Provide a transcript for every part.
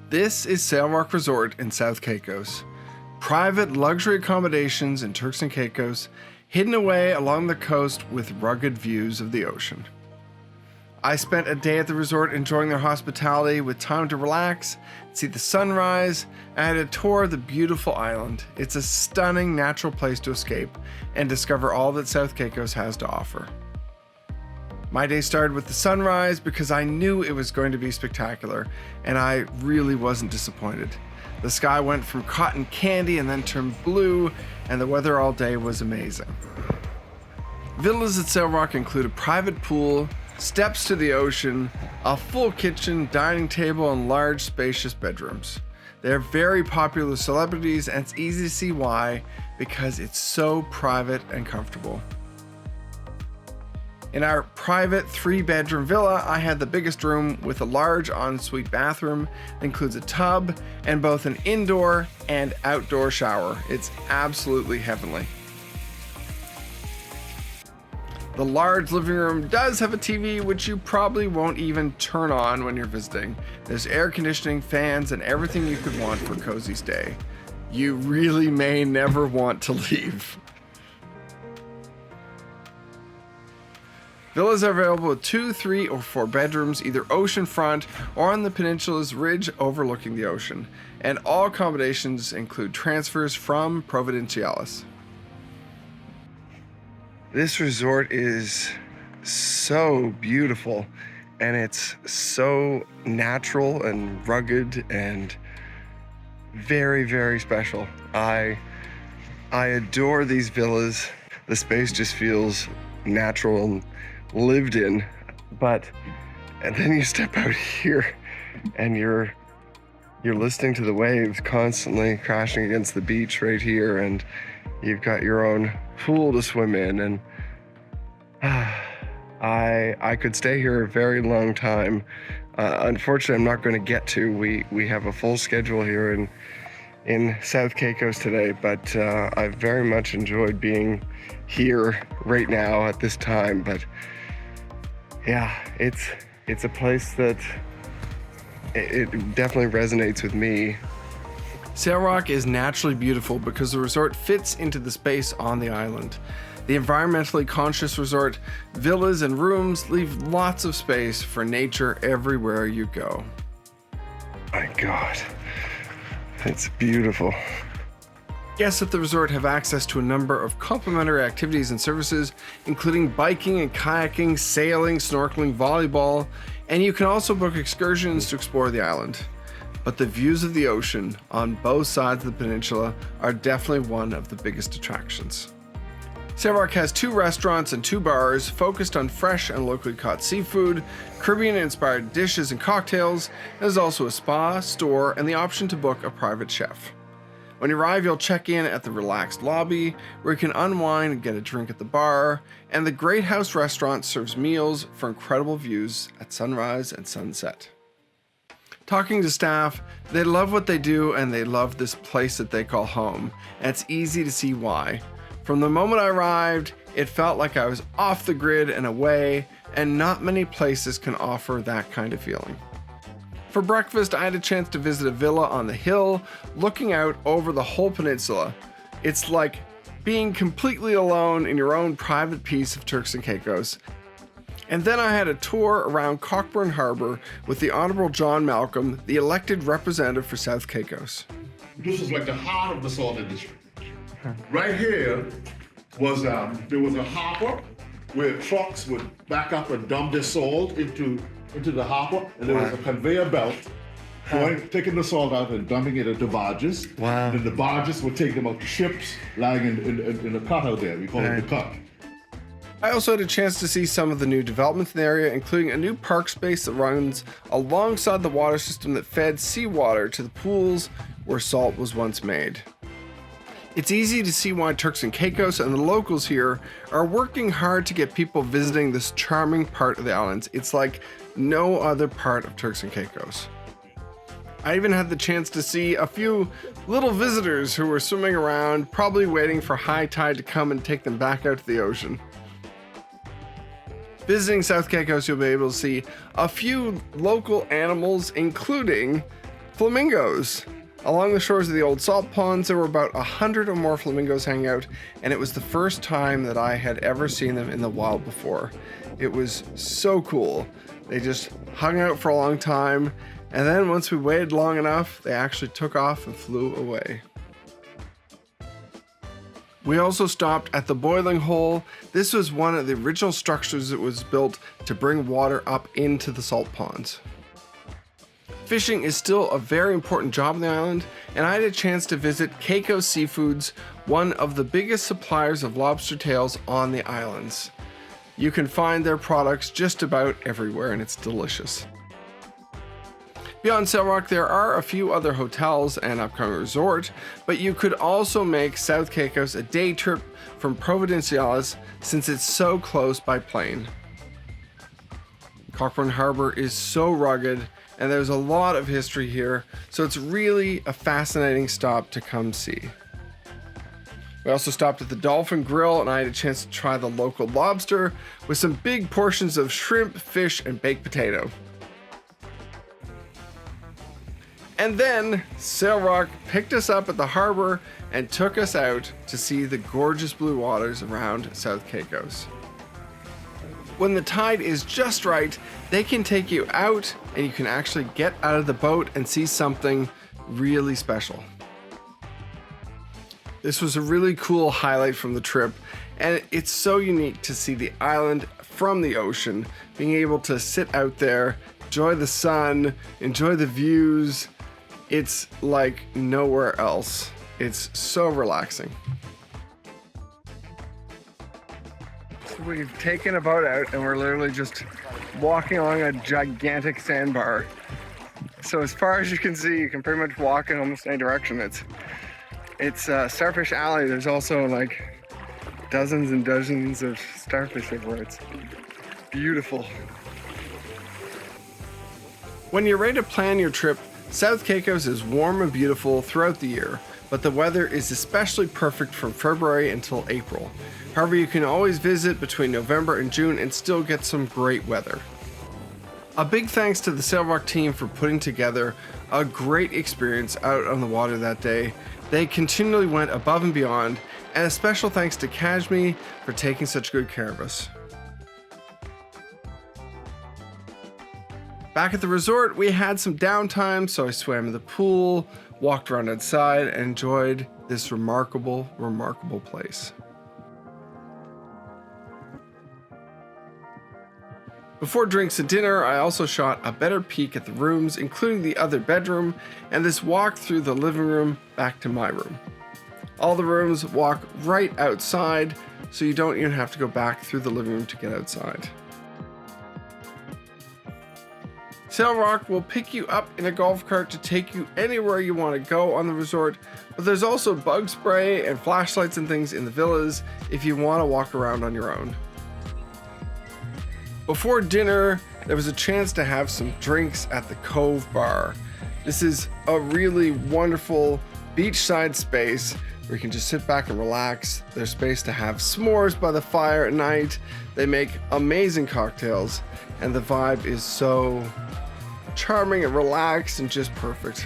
This is Sailrock Resort in South Caicos. Private luxury accommodations in Turks and Caicos, hidden away along the coast with rugged views of the ocean. I spent a day at the resort enjoying their hospitality with time to relax, see the sunrise, and I had a tour of the beautiful island. It's a stunning natural place to escape and discover all that South Caicos has to offer. My day started with the sunrise because I knew it was going to be spectacular, and I really wasn't disappointed. The sky went from cotton candy and then turned blue, and the weather all day was amazing. Villas at Sailrock include a private pool, steps to the ocean, a full kitchen, dining table, and large spacious bedrooms. They're very popular with celebrities, and it's easy to see why, because it's so private and comfortable. In our private 3-bedroom villa, I had the biggest room with a large ensuite bathroom that includes a tub and both an indoor and outdoor shower. It's absolutely heavenly. The large living room does have a TV, which you probably won't even turn on when you're visiting. There's air conditioning, fans, and everything you could want for a cozy stay. You really may never want to leave. Villas are available with 2, 3, or 4 bedrooms, either oceanfront or on the peninsula's ridge overlooking the ocean, and all accommodations include transfers from Providenciales. This resort is so beautiful, and it's so natural and rugged and very, very special. I adore these villas. The space just feels natural and lived in, and then you step out here and you're listening to the waves constantly crashing against the beach right here, and you've got your own pool to swim in, and I could stay here a very long time. Unfortunately, I'm not going to get to. We have a full schedule here in South Caicos today, but I've very much enjoyed being here right now at this time. But yeah, it's a place that it definitely resonates with me. Sailrock is naturally beautiful because the resort fits into the space on the island. The environmentally conscious resort villas and rooms leave lots of space for nature everywhere you go. My God, it's beautiful. Guests at the resort have access to a number of complimentary activities and services, including biking and kayaking, sailing, snorkeling, volleyball, and you can also book excursions to explore the island. But the views of the ocean on both sides of the peninsula are definitely one of the biggest attractions. Sailrock has 2 restaurants and 2 bars focused on fresh and locally caught seafood, Caribbean-inspired dishes and cocktails. There's also a spa, store, and the option to book a private chef. When you arrive, you'll check in at the relaxed lobby, where you can unwind and get a drink at the bar, and the Great House restaurant serves meals for incredible views at sunrise and sunset. Talking to staff, they love what they do and they love this place that they call home, and it's easy to see why. From the moment I arrived, it felt like I was off the grid and away, and not many places can offer that kind of feeling. For breakfast, I had a chance to visit a villa on the hill, looking out over the whole peninsula. It's like being completely alone in your own private piece of Turks and Caicos. And then I had a tour around Cockburn Harbour with the Honourable John Malcolm, the elected representative for South Caicos. This is like the heart of the salt industry. Right here was there was a hopper where trucks would back up and dump their salt into the hopper, and there was a conveyor belt taking the salt out and dumping it into barges. Wow. And then the barges would take them out to ships lying in the cut out there. We call it the cut. I also had a chance to see some of the new developments in the area, including a new park space that runs alongside the water system that fed seawater to the pools where salt was once made. It's easy to see why Turks and Caicos and the locals here are working hard to get people visiting this charming part of the islands. It's like no other part of Turks and Caicos. I even had the chance to see a few little visitors who were swimming around, probably waiting for high tide to come and take them back out to the ocean. Visiting South Caicos, you'll be able to see a few local animals, including Flamingos. Along the shores of the old salt ponds, there were about 100 or more flamingos hanging out, and it was the first time that I had ever seen them in the wild before. It was so cool. They just hung out for a long time, and then once we waited long enough, they actually took off and flew away. We also stopped at the boiling hole. This was one of the original structures that was built to bring water up into the salt ponds. Fishing is still a very important job on the island, and I had a chance to visit Caicos Seafoods, one of the biggest suppliers of lobster tails on the islands. You can find their products just about everywhere, and it's delicious. Beyond Sailrock, there are a few other hotels and upcoming resort, but you could also make South Caicos a day trip from Providenciales since it's so close by plane. Cockburn Harbour is so rugged, and there's a lot of history here, so it's really a fascinating stop to come see. We also stopped at the Dolphin Grill, and I had a chance to try the local lobster with some big portions of shrimp, fish, and baked potato. And then Sailrock picked us up at the harbor and took us out to see the gorgeous blue waters around South Caicos. When the tide is just right, they can take you out and you can actually get out of the boat and see something really special. This was a really cool highlight from the trip, and it's so unique to see the island from the ocean, being able to sit out there, enjoy the sun, enjoy the views. It's like nowhere else. It's so relaxing. We've taken a boat out and we're literally just walking along a gigantic sandbar. So as far as you can see, you can pretty much walk in almost any direction. It's Starfish Alley. There's also like dozens and dozens of starfish everywhere. It's beautiful. When you're ready to plan your trip, South Caicos is warm and beautiful throughout the year, but the weather is especially perfect from February until April. However, you can always visit between November and June and still get some great weather. A big thanks to the Sailrock team for putting together a great experience out on the water that day. They continually went above and beyond, and a special thanks to Kashmi for taking such good care of us. Back at the resort, we had some downtime, so I swam in the pool, walked around outside, and enjoyed this remarkable place. Before drinks and dinner, I also shot a better peek at the rooms, including the other bedroom, and this walk through the living room back to my room. All the rooms walk right outside, so you don't even have to go back through the living room to get outside. Sailrock will pick you up in a golf cart to take you anywhere you want to go on the resort, but there's also bug spray and flashlights and things in the villas if you want to walk around on your own. Before dinner, there was a chance to have some drinks at the Cove Bar. This is a really wonderful beachside space where you can just sit back and relax. There's space to have s'mores by the fire at night. They make amazing cocktails, and the vibe is so charming and relaxed and just perfect.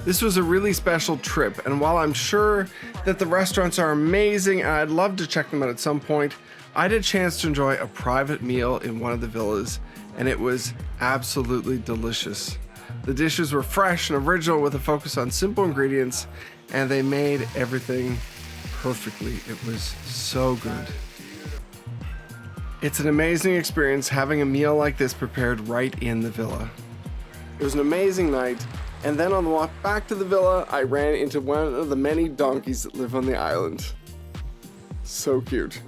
This was a really special trip, and while I'm sure that the restaurants are amazing and I'd love to check them out at some point, I had a chance to enjoy a private meal in one of the villas, and it was absolutely delicious. The dishes were fresh and original with a focus on simple ingredients, and they made everything perfectly. It was so good. It's an amazing experience having a meal like this prepared right in the villa. It was an amazing night, and then on the walk back to the villa, I ran into one of the many donkeys that live on the island. So cute.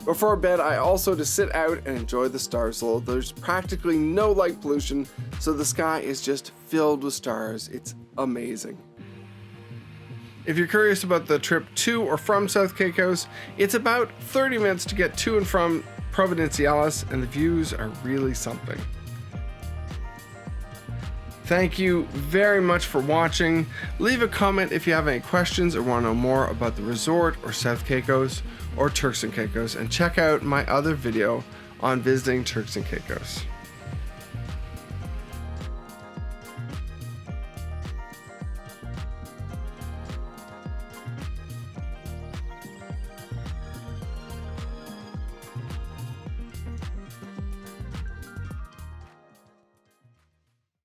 Before bed, I also just sit out and enjoy the stars. There's practically no light pollution, so the sky is just filled with stars. It's amazing. If you're curious about the trip to or from South Caicos, it's about 30 minutes to get to and from Providenciales, and the views are really something. Thank you very much for watching. Leave a comment if you have any questions or want to know more about the resort or South Caicos or Turks and Caicos, and check out my other video on visiting Turks and Caicos.